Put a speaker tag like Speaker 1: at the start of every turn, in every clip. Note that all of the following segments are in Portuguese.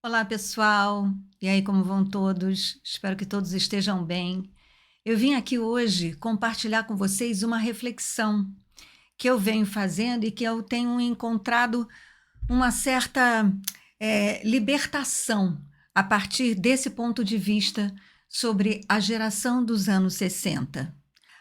Speaker 1: Olá, pessoal. E aí, como vão todos? Espero que todos estejam bem. Eu vim aqui hoje compartilhar com vocês uma reflexão que eu venho fazendo e que eu tenho encontrado uma certa libertação a partir desse ponto de vista sobre a geração dos anos 60.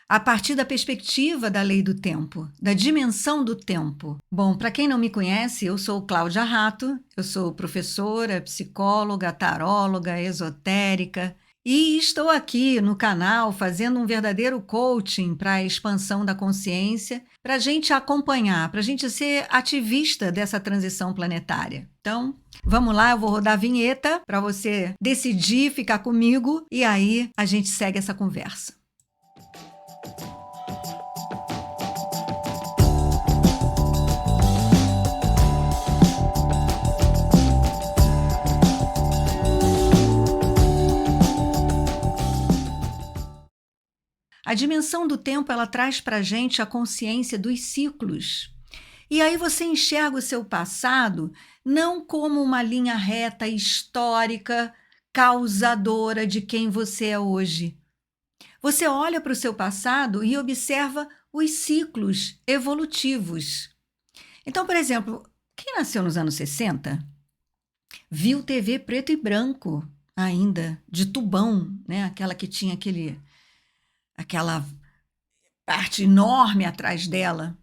Speaker 1: A partir da perspectiva da lei do tempo, da dimensão do tempo. Bom, para quem não me conhece, eu sou Cláudia Rato, eu sou professora, psicóloga, taróloga, esotérica e estou aqui no canal fazendo um verdadeiro coaching para a expansão da consciência, para a gente acompanhar, para a gente ser ativista dessa transição planetária. Então, vamos lá, eu vou rodar a vinheta para você decidir ficar comigo e aí a gente segue essa conversa. A dimensão do tempo, ela traz para a gente a consciência dos ciclos. E aí você enxerga o seu passado não como uma linha reta histórica, causadora de quem você é hoje. Você olha para o seu passado e observa os ciclos evolutivos. Então, por exemplo, quem nasceu nos anos 60 viu TV preto e branco ainda, de tubão, né? Aquela que tinha aquela parte enorme atrás dela.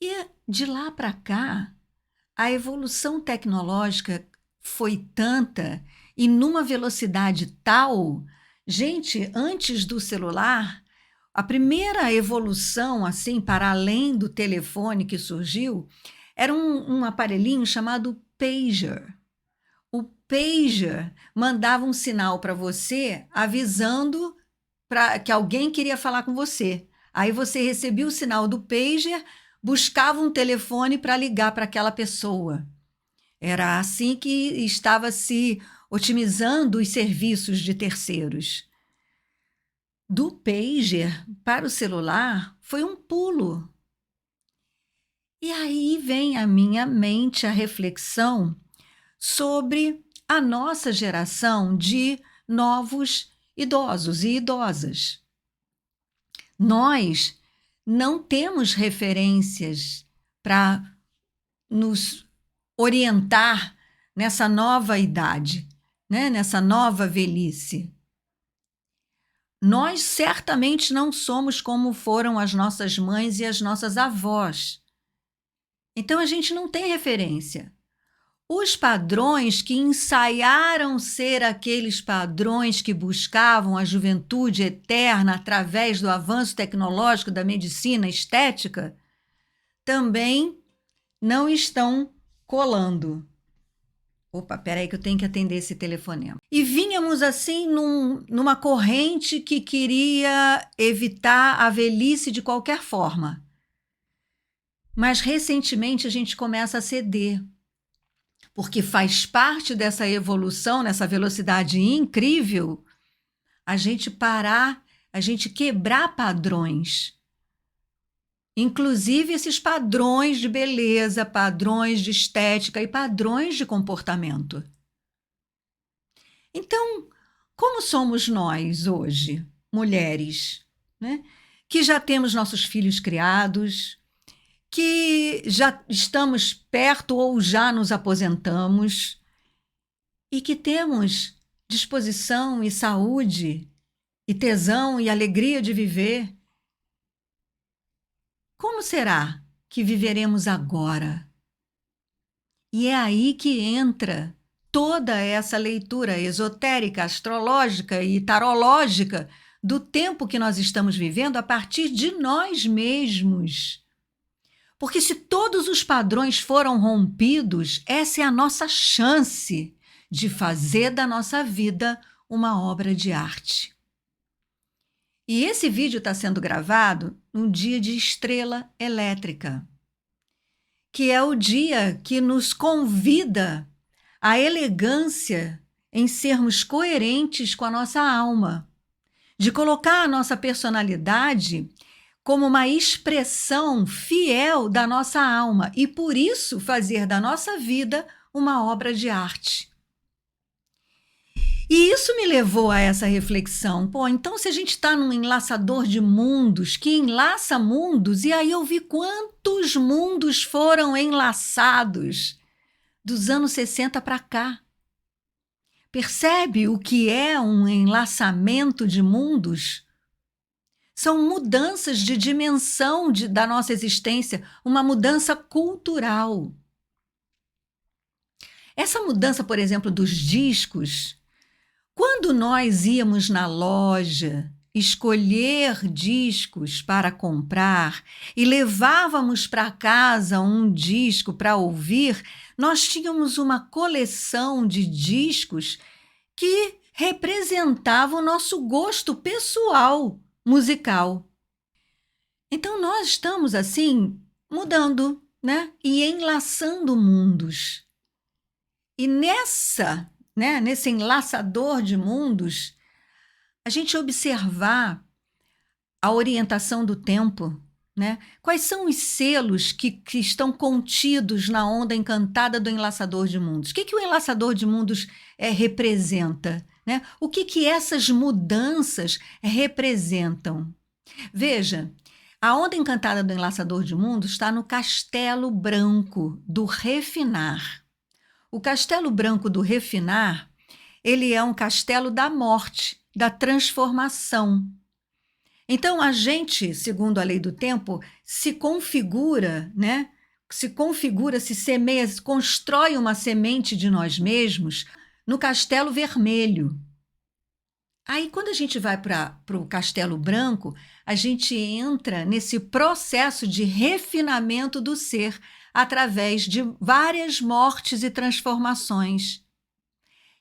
Speaker 1: E de lá para cá, a evolução tecnológica foi tanta e numa velocidade tal, gente, antes do celular, a primeira evolução assim para além do telefone que surgiu era um aparelhinho chamado pager. O pager mandava um sinal para você avisando que alguém queria falar com você. Aí você recebia o sinal do pager, buscava um telefone para ligar para aquela pessoa. Era assim que estava se otimizando os serviços de terceiros. Do pager para o celular foi um pulo. E aí vem à minha mente a reflexão sobre a nossa geração de novos idosos e idosas. Nós não temos referências para nos orientar nessa nova idade, né? Nessa nova velhice. Nós certamente não somos como foram as nossas mães e as nossas avós. Então a gente não tem referência. Os padrões que ensaiaram ser aqueles padrões que buscavam a juventude eterna através do avanço tecnológico da medicina estética também não estão colando. Opa, peraí que eu tenho que atender esse telefonema. E vínhamos assim numa corrente que queria evitar a velhice de qualquer forma. Mas recentemente a gente começa a ceder. Porque faz parte dessa evolução, nessa velocidade incrível, a gente parar, a gente quebrar padrões. Inclusive esses padrões de beleza, padrões de estética e padrões de comportamento. Então, como somos nós hoje, mulheres, né? Que já temos nossos filhos criados, que já estamos perto ou já nos aposentamos e que temos disposição e saúde e tesão e alegria de viver. Como será que viveremos agora? E é aí que entra toda essa leitura esotérica, astrológica e tarológica do tempo que nós estamos vivendo a partir de nós mesmos. Porque se todos os padrões foram rompidos, essa é a nossa chance de fazer da nossa vida uma obra de arte. E esse vídeo está sendo gravado num dia de estrela elétrica, que é o dia que nos convida à elegância em sermos coerentes com a nossa alma, de colocar a nossa personalidade como uma expressão fiel da nossa alma e, por isso, fazer da nossa vida uma obra de arte. E isso me levou a essa reflexão. Pô, então se a gente está num enlaçador de mundos, que enlaça mundos, e aí eu vi quantos mundos foram enlaçados dos anos 60 para cá. Percebe o que é um enlaçamento de mundos? São mudanças de dimensão da nossa existência, uma mudança cultural. Essa mudança, por exemplo, dos discos, quando nós íamos na loja escolher discos para comprar e levávamos para casa um disco para ouvir, nós tínhamos uma coleção de discos que representava o nosso gosto pessoal musical. Então nós estamos assim mudando, né? E enlaçando mundos. E nesse enlaçador de mundos, a gente observar a orientação do tempo, né? Quais são os selos que estão contidos na onda encantada do enlaçador de mundos? O que o enlaçador de mundos representa? Né? O que essas mudanças representam? Veja, a onda encantada do enlaçador de mundos está no Castelo Branco do Refinar. O Castelo Branco do Refinar, ele é um castelo da morte, da transformação. Então, a gente, segundo a lei do tempo, se configura, né? Se semeia, se constrói uma semente de nós mesmos no Castelo Vermelho. Aí, quando a gente vai para o Castelo Branco, a gente entra nesse processo de refinamento do ser através de várias mortes e transformações.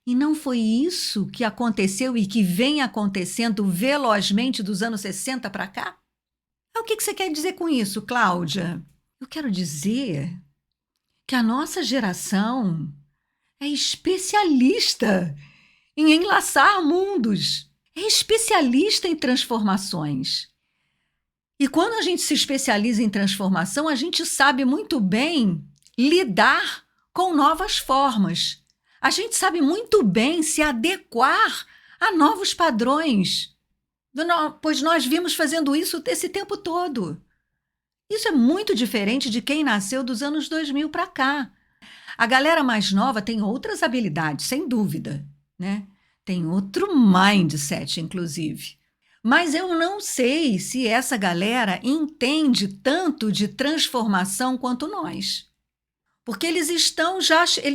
Speaker 1: E não foi isso que aconteceu e que vem acontecendo velozmente dos anos 60 para cá? O que você quer dizer com isso, Cláudia? Eu quero dizer que a nossa geração é especialista em enlaçar mundos, é especialista em transformações. E quando a gente se especializa em transformação, a gente sabe muito bem lidar com novas formas. A gente sabe muito bem se adequar a novos padrões, pois nós vimos fazendo isso esse tempo todo. Isso é muito diferente de quem nasceu dos anos 2000 para cá. A galera mais nova tem outras habilidades, sem dúvida, né? Tem outro mindset, inclusive. Mas eu não sei se essa galera entende tanto de transformação quanto nós. Porque eles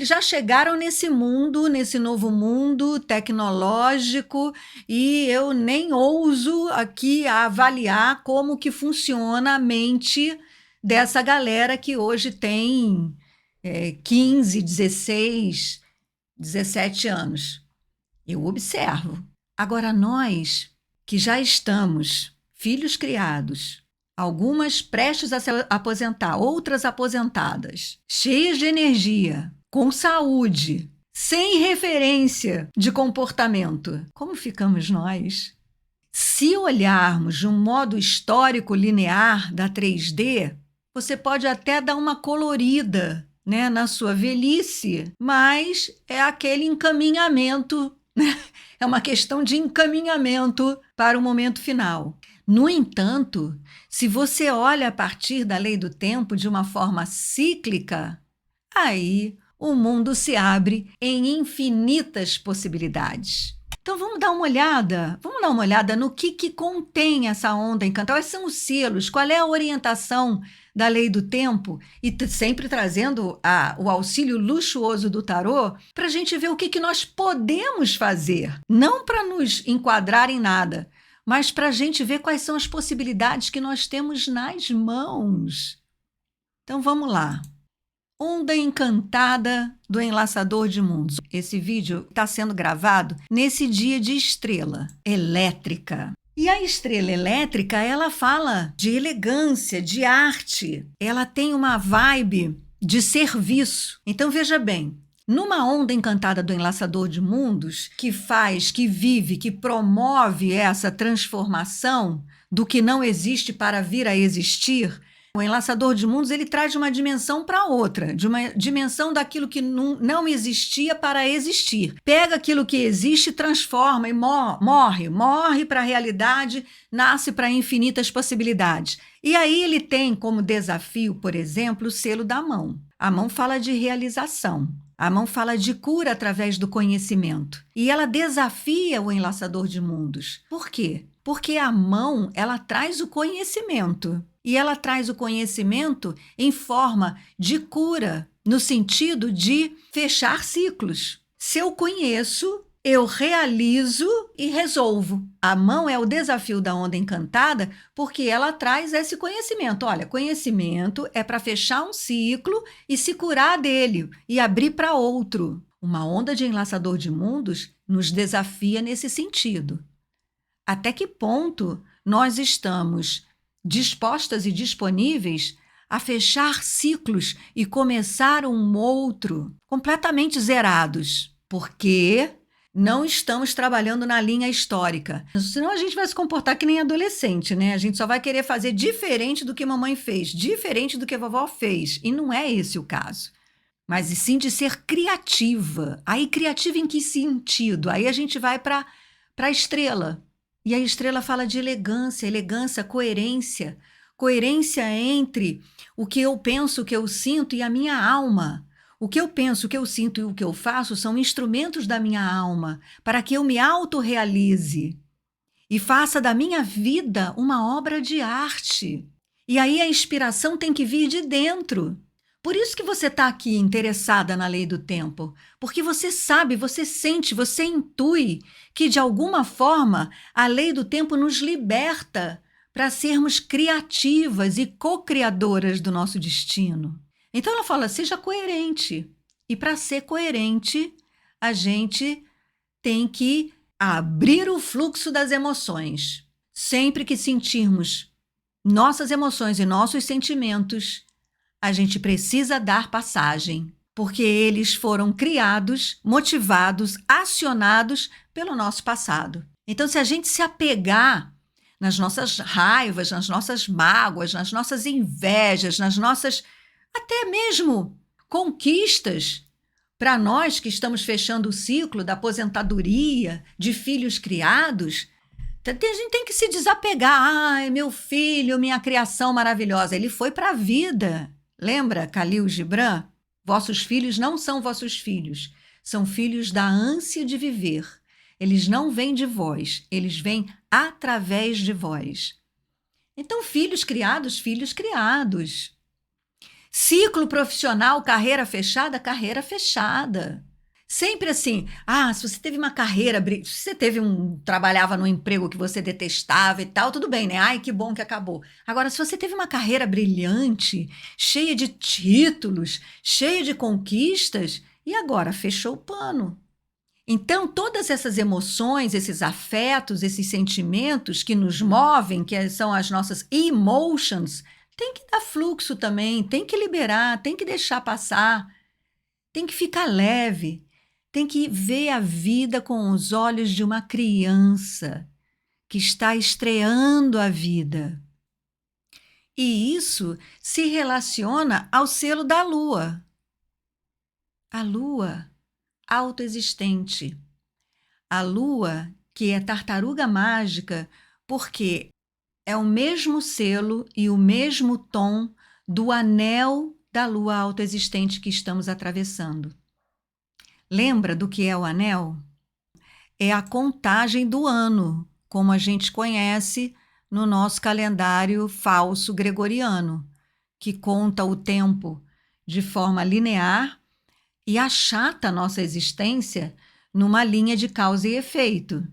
Speaker 1: já chegaram nesse mundo, nesse novo mundo tecnológico, e eu nem ouso aqui avaliar como que funciona a mente dessa galera que hoje tem 15, 16, 17 anos. Eu observo. Agora, nós que já estamos, filhos criados, algumas prestes a se aposentar, outras aposentadas, cheias de energia, com saúde, sem referência de comportamento. Como ficamos nós? Se olharmos de um modo histórico linear da 3D, você pode até dar uma colorida, né, na sua velhice, mas é aquele encaminhamento, né? É uma questão de encaminhamento para o momento final. No entanto, se você olha a partir da lei do tempo de uma forma cíclica, aí o mundo se abre em infinitas possibilidades. Então vamos dar uma olhada no que contém essa onda encantada. Quais são os selos? Qual é a orientação da lei do tempo? E sempre trazendo o auxílio luxuoso do tarô para a gente ver o que nós podemos fazer. Não para nos enquadrar em nada, mas para a gente ver quais são as possibilidades que nós temos nas mãos. Então vamos lá. Onda encantada do enlaçador de mundos. Esse vídeo está sendo gravado nesse dia de estrela elétrica. E a estrela elétrica, ela fala de elegância, de arte. Ela tem uma vibe de serviço. Então veja bem, numa onda encantada do enlaçador de mundos, que faz, que vive, que promove essa transformação do que não existe para vir a existir, O enlaçador de mundos, ele traz de uma dimensão para outra, de uma dimensão daquilo que não existia para existir. Pega aquilo que existe, transforma e morre para a realidade, nasce para infinitas possibilidades. E aí ele tem como desafio, por exemplo, o selo da mão. A mão fala de realização. A mão fala de cura através do conhecimento. E ela desafia o enlaçador de mundos. Por quê? Porque a mão, ela traz o conhecimento. E ela traz o conhecimento em forma de cura, no sentido de fechar ciclos. Se eu conheço, eu realizo e resolvo. A mão é o desafio da onda encantada porque ela traz esse conhecimento. Olha, conhecimento é para fechar um ciclo e se curar dele e abrir para outro. Uma onda de enlaçador de mundos nos desafia nesse sentido. Até que ponto nós estamos dispostas e disponíveis a fechar ciclos e começar um outro completamente zerados? Porque não estamos trabalhando na linha histórica. Senão a gente vai se comportar que nem adolescente, né? A gente só vai querer fazer diferente do que mamãe fez, diferente do que a vovó fez. E não é esse o caso. Mas e sim de ser criativa. Aí criativa em que sentido? Aí a gente vai para a estrela. E a estrela fala de elegância, coerência. Coerência entre o que eu penso, o que eu sinto e a minha alma. O que eu penso, o que eu sinto e o que eu faço são instrumentos da minha alma para que eu me autorrealize e faça da minha vida uma obra de arte. E aí a inspiração tem que vir de dentro. Por isso que você está aqui interessada na lei do tempo, porque você sabe, você sente, você intui que de alguma forma a lei do tempo nos liberta para sermos criativas e co-criadoras do nosso destino. Então ela fala, seja coerente. E para ser coerente, a gente tem que abrir o fluxo das emoções. Sempre que sentirmos nossas emoções e nossos sentimentos, a gente precisa dar passagem, porque eles foram criados, motivados, acionados pelo nosso passado. Então, se a gente se apegar nas nossas raivas, nas nossas mágoas, nas nossas invejas, nas nossas até mesmo conquistas, para nós que estamos fechando o ciclo da aposentadoria, de filhos criados, a gente tem que se desapegar. Ai, meu filho, minha criação maravilhosa, ele foi para a vida. Lembra, Khalil Gibran? Vossos filhos não são vossos filhos, são filhos da ânsia de viver. Eles não vêm de vós, eles vêm através de vós. Então, filhos criados, filhos criados. Ciclo profissional, carreira fechada, carreira fechada. Sempre assim, se você teve uma carreira, se você trabalhava num emprego que você detestava e tal, tudo bem, né? Ai, que bom que acabou. Agora, se você teve uma carreira brilhante, cheia de títulos, cheia de conquistas, e agora fechou o pano. Então, todas essas emoções, esses afetos, esses sentimentos que nos movem, que são as nossas emotions, tem que dar fluxo também, tem que liberar, tem que deixar passar, tem que ficar leve. Tem que ver a vida com os olhos de uma criança que está estreando a vida. E isso se relaciona ao selo da lua. A lua autoexistente. A lua que é tartaruga mágica porque é o mesmo selo e o mesmo tom do anel da lua autoexistente que estamos atravessando. Lembra do que é o anel? É a contagem do ano, como a gente conhece no nosso calendário falso gregoriano, que conta o tempo de forma linear e achata a nossa existência numa linha de causa e efeito.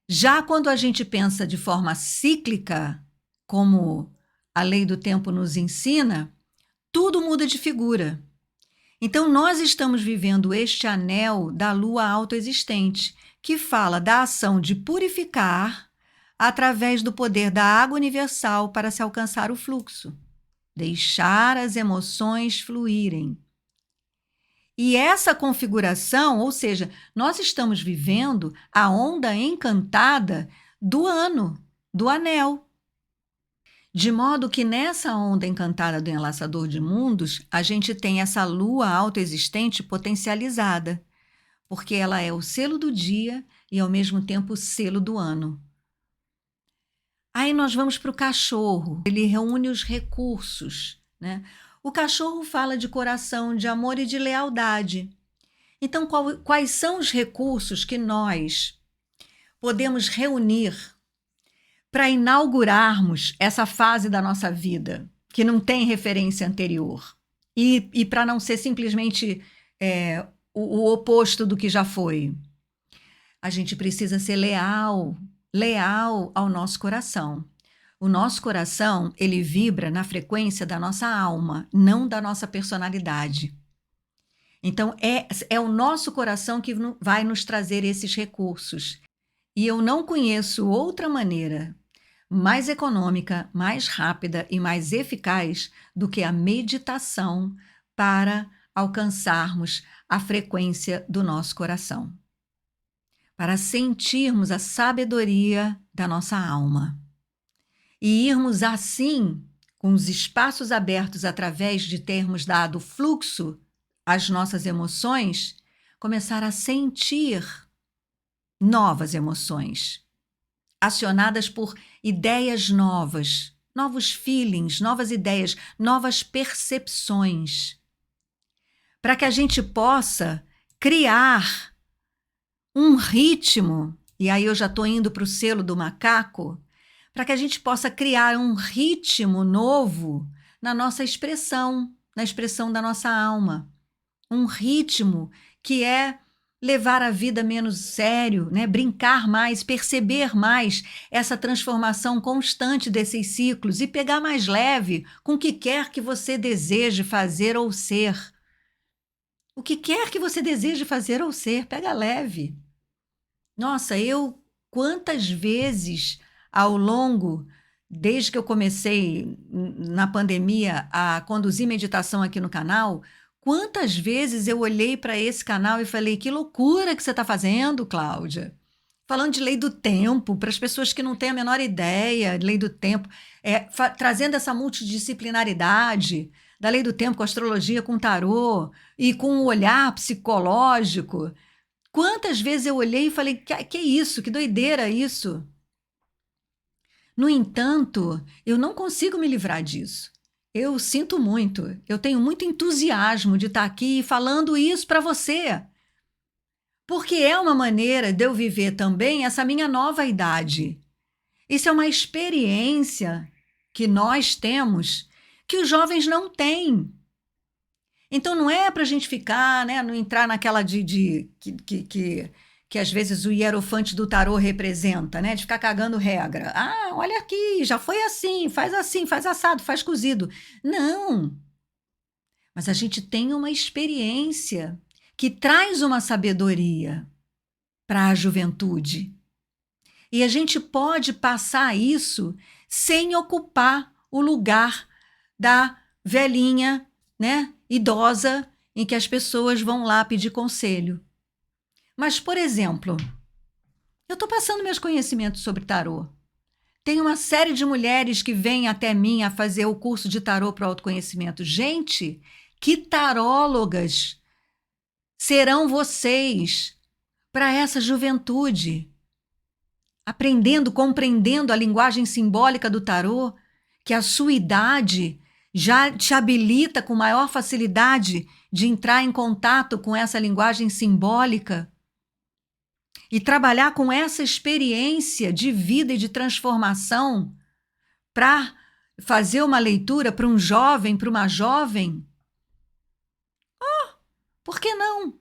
Speaker 1: Já quando a gente pensa de forma cíclica, como a lei do tempo nos ensina, tudo muda de figura. Então, nós estamos vivendo este anel da lua autoexistente, que fala da ação de purificar através do poder da água universal para se alcançar o fluxo, deixar as emoções fluírem. E essa configuração, ou seja, nós estamos vivendo a onda encantada do ano, do anel. De modo que nessa onda encantada do Enlaçador de Mundos, a gente tem essa lua autoexistente potencializada, porque ela é o selo do dia e ao mesmo tempo o selo do ano. Aí nós vamos para o cachorro, ele reúne os recursos, né? O cachorro fala de coração, de amor e de lealdade. Então, quais são os recursos que nós podemos reunir para inaugurarmos essa fase da nossa vida, que não tem referência anterior? E para não ser simplesmente o oposto do que já foi. A gente precisa ser leal ao nosso coração. O nosso coração, ele vibra na frequência da nossa alma, não da nossa personalidade. Então, é o nosso coração que vai nos trazer esses recursos. E eu não conheço outra maneira mais econômica, mais rápida e mais eficaz do que a meditação para alcançarmos a frequência do nosso coração, para sentirmos a sabedoria da nossa alma e irmos assim, com os espaços abertos através de termos dado fluxo às nossas emoções, começar a sentir novas emoções, acionadas por ideias novas, novos feelings, novas ideias, novas percepções, para que a gente possa criar um ritmo, e aí eu já estou indo para o selo do macaco, para que a gente possa criar um ritmo novo na nossa expressão, na expressão da nossa alma. Um ritmo que é levar a vida menos sério, né? Brincar mais, perceber mais essa transformação constante desses ciclos e pegar mais leve com o que quer que você deseje fazer ou ser. O que quer que você deseje fazer ou ser, pega leve. Nossa, quantas vezes ao longo, desde que eu comecei na pandemia a conduzir meditação aqui no canal, quantas vezes eu olhei para esse canal e falei: que loucura que você está fazendo, Cláudia? Falando de lei do tempo, para as pessoas que não têm a menor ideia de lei do tempo, trazendo essa multidisciplinaridade da lei do tempo com astrologia, com tarô e com o olhar psicológico. Quantas vezes eu olhei e falei: que isso? Que doideira isso? No entanto, eu não consigo me livrar disso. Eu sinto muito, eu tenho muito entusiasmo de estar aqui falando isso para você, porque é uma maneira de eu viver também essa minha nova idade. Isso é uma experiência que nós temos que os jovens não têm. Então não é para a gente ficar, né, não entrar naquela que às vezes o hierofante do tarô representa, né, de ficar cagando regra. Ah, olha aqui, já foi assim, faz assado, faz cozido. Não. Mas a gente tem uma experiência que traz uma sabedoria para a juventude. E a gente pode passar isso sem ocupar o lugar da velhinha, né, idosa, em que as pessoas vão lá pedir conselho. Mas, por exemplo, eu estou passando meus conhecimentos sobre tarô. Tem uma série de mulheres que vêm até mim a fazer o curso de tarô para o autoconhecimento. Gente, que tarólogas serão vocês para essa juventude? Aprendendo, compreendendo a linguagem simbólica do tarô, que a sua idade já te habilita com maior facilidade de entrar em contato com essa linguagem simbólica e trabalhar com essa experiência de vida e de transformação para fazer uma leitura para um jovem, para uma jovem. Por que não?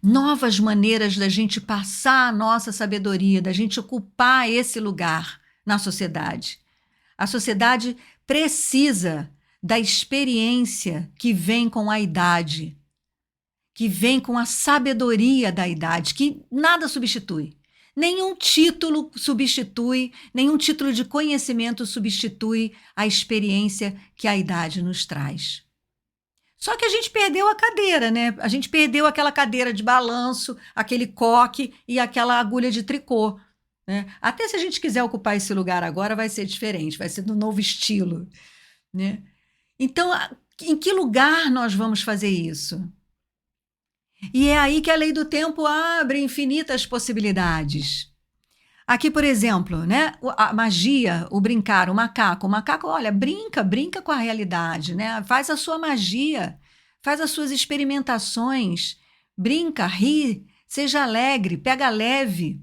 Speaker 1: Novas maneiras da gente passar a nossa sabedoria, da gente ocupar esse lugar na sociedade. A sociedade precisa da experiência que vem com a idade, que vem com a sabedoria da idade, que nada substitui. Nenhum título substitui, nenhum título de conhecimento substitui a experiência que a idade nos traz. Só que a gente perdeu a cadeira, né? A gente perdeu aquela cadeira de balanço, aquele coque e aquela agulha de tricô. né? Até se a gente quiser ocupar esse lugar agora, vai ser diferente, vai ser no novo estilo, né? Então, em que lugar nós vamos fazer isso? E é aí que a lei do tempo abre infinitas possibilidades. Aqui, por exemplo, né, a magia, o brincar, o macaco, olha, brinca com a realidade, né? Faz a sua magia, faz as suas experimentações, brinca, ri, seja alegre, pega leve.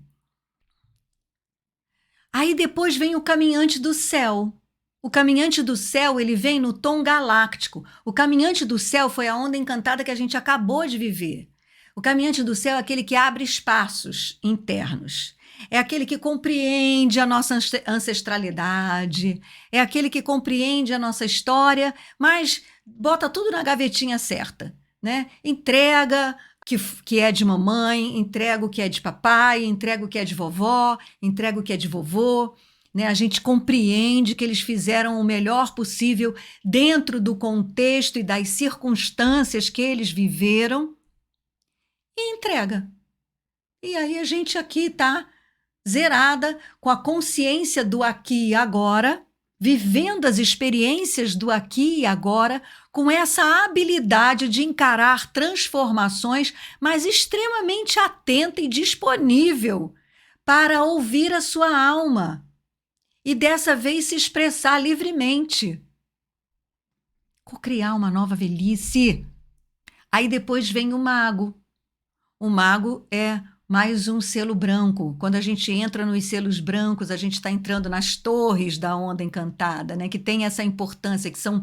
Speaker 1: Aí depois vem o caminhante do céu. O caminhante do céu, ele vem no tom galáctico. O caminhante do céu foi a onda encantada que a gente acabou de viver. O caminhante do céu é aquele que abre espaços internos. É aquele que compreende a nossa ancestralidade, é aquele que compreende a nossa história, mas bota tudo na gavetinha certa, né? Entrega que é de mamãe, entrega o que é de papai, entrega o que é de vovó, entrega o que é de vovô, né? A gente compreende que eles fizeram o melhor possível dentro do contexto e das circunstâncias que eles viveram e entrega. E aí a gente aqui está zerada, com a consciência do aqui e agora, vivendo as experiências do aqui e agora, com essa habilidade de encarar transformações, mas extremamente atenta e disponível para ouvir a sua alma e dessa vez se expressar livremente. Cocriar uma nova velhice. Aí depois vem o mago. O mago é mais um selo branco. Quando a gente entra nos selos brancos, a gente está entrando nas torres da onda encantada, né? Que tem essa importância, que são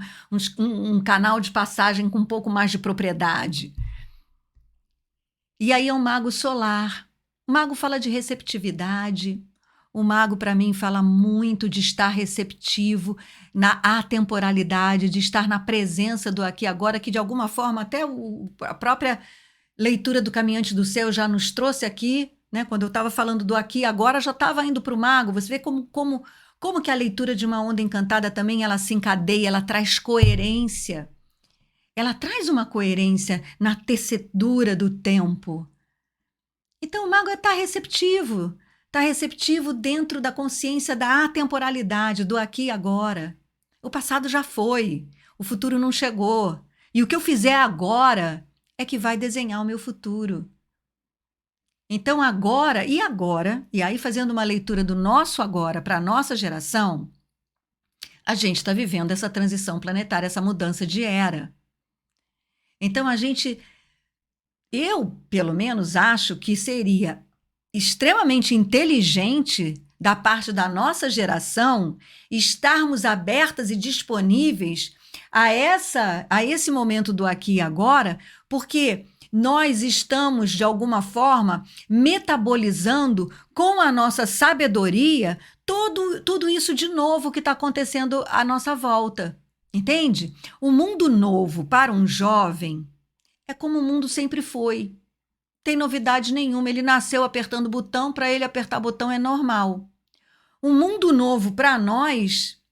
Speaker 1: um canal de passagem com um pouco mais de propriedade. E aí é um mago solar. O mago fala de receptividade. O mago, para mim, fala muito de estar receptivo na atemporalidade, de estar na presença do aqui e agora, que de alguma forma até a própria leitura do Caminhante do Céu já nos trouxe aqui, né? Quando eu estava falando do aqui e agora, já estava indo para o mago. Você vê como que a leitura de uma onda encantada também ela se encadeia, ela traz coerência. Ela traz uma coerência na tecedura do tempo. Então o mago está receptivo dentro da consciência da atemporalidade, do aqui e agora. O passado já foi, o futuro não chegou. E o que eu fizer agora é que vai desenhar o meu futuro. Então, agora, e aí fazendo uma leitura do nosso agora para a nossa geração, a gente está vivendo essa transição planetária, essa mudança de era. Então, eu, pelo menos, acho que seria extremamente inteligente da parte da nossa geração estarmos abertas e disponíveis a esse momento do aqui e agora, porque nós estamos, de alguma forma, metabolizando com a nossa sabedoria tudo isso de novo que está acontecendo à nossa volta. Entende? O mundo novo para um jovem é como o mundo sempre foi. Tem novidade nenhuma. Ele nasceu apertando o botão, para ele apertar botão é normal. O mundo novo para nós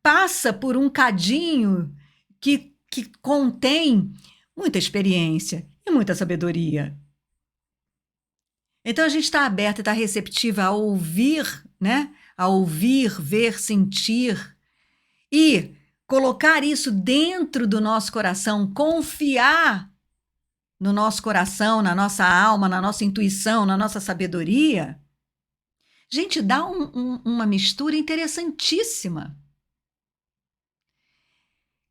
Speaker 1: passa por um cadinho que contém muita experiência e muita sabedoria. Então a gente está aberta, está receptiva a ouvir, né? A ouvir, ver, sentir e colocar isso dentro do nosso coração, confiar no nosso coração, na nossa alma, na nossa intuição, na nossa sabedoria. Gente, dá uma mistura interessantíssima.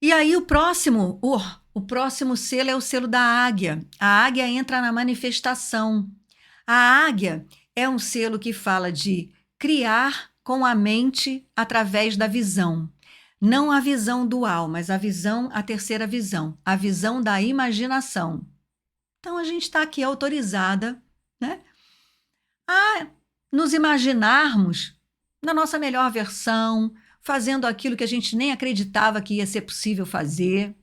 Speaker 1: E aí o próximo selo é o selo da águia. A águia entra na manifestação. A águia é um selo que fala de criar com a mente através da visão. Não a visão dual, mas a terceira visão, a visão da imaginação. Então a gente está aqui autorizada, né, a nos imaginarmos na nossa melhor versão, fazendo aquilo que a gente nem acreditava que ia ser possível fazer.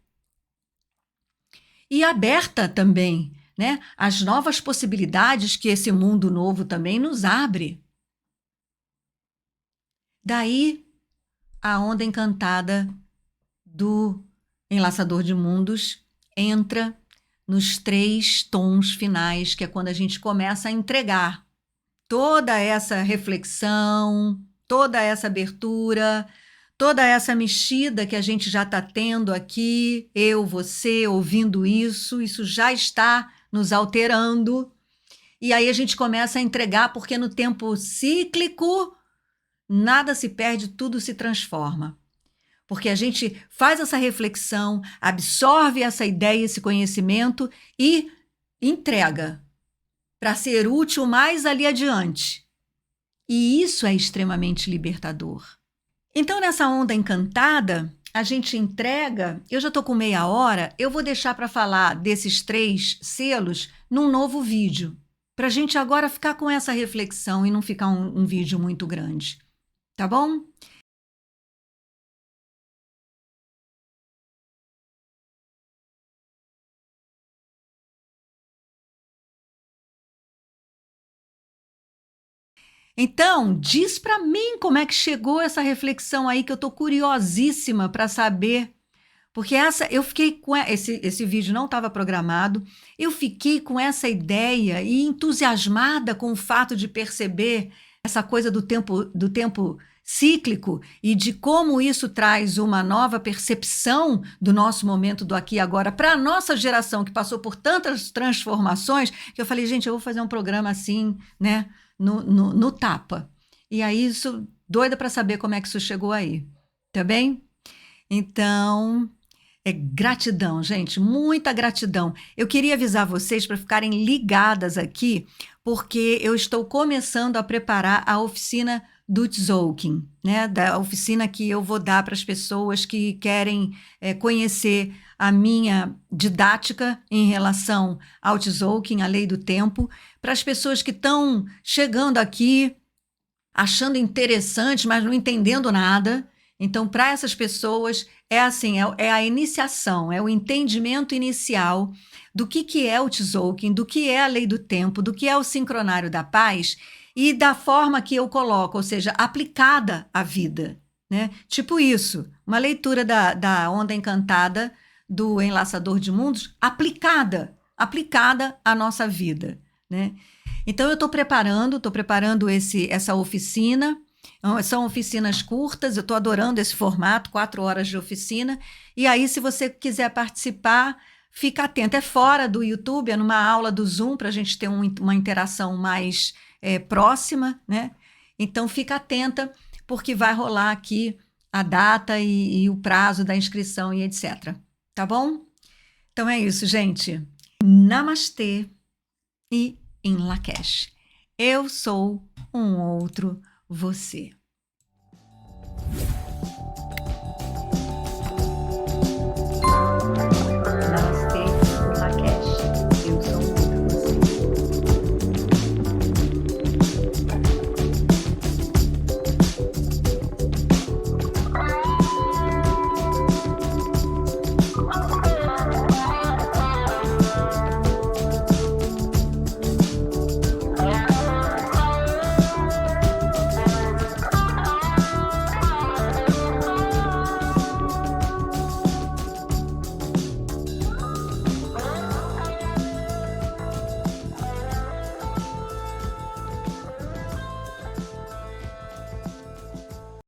Speaker 1: E aberta também, né, às novas possibilidades que esse mundo novo também nos abre. Daí a onda encantada do Enlaçador de Mundos entra nos 3 tons finais, que é quando a gente começa a entregar toda essa reflexão, toda essa abertura, toda essa mexida que a gente já está tendo aqui, eu, você, ouvindo isso já está nos alterando. E aí a gente começa a entregar, porque no tempo cíclico, nada se perde, tudo se transforma. Porque a gente faz essa reflexão, absorve essa ideia, esse conhecimento e entrega para ser útil mais ali adiante. E isso é extremamente libertador. Então, nessa onda encantada, a gente entrega. Eu já estou com meia hora, eu vou deixar para falar desses 3 selos num novo vídeo, para a gente agora ficar com essa reflexão e não ficar um vídeo muito grande. Tá bom? Então, diz para mim como é que chegou essa reflexão aí, que eu estou curiosíssima para saber. Porque eu fiquei com esse vídeo não estava programado, eu fiquei com essa ideia e entusiasmada com o fato de perceber essa coisa do tempo cíclico e de como isso traz uma nova percepção do nosso momento do aqui e agora para a nossa geração que passou por tantas transformações, que eu falei, gente, eu vou fazer um programa assim, né, no tapa. E aí, doida para saber como é que isso chegou aí, tá bem? Então, gratidão, gente, muita gratidão. Eu queria avisar vocês para ficarem ligadas aqui, porque eu estou começando a preparar a oficina do Tzolk'in, né? Da oficina que eu vou dar para as pessoas que querem conhecer a minha didática em relação ao Tzolk'in, a lei do tempo, para as pessoas que estão chegando aqui achando interessante, mas não entendendo nada. Então, para essas pessoas, é assim, é a iniciação, é o entendimento inicial do que é o Tzolk'in, do que é a lei do tempo, do que é o sincronário da paz e da forma que eu coloco, ou seja, aplicada à vida, né? Tipo isso, uma leitura da Onda Encantada do Enlaçador de Mundos aplicada à nossa vida, né? Então, eu estou preparando essa oficina. São oficinas curtas, eu estou adorando esse formato, 4 horas de oficina. E aí, se você quiser participar, fica atento. É fora do YouTube, é numa aula do Zoom, para a gente ter uma interação mais próxima, né? Então, fica atenta, porque vai rolar aqui a data e o prazo da inscrição e etc. Tá bom? Então é isso, gente. Namastê e em Lakesh. Eu sou um outro você.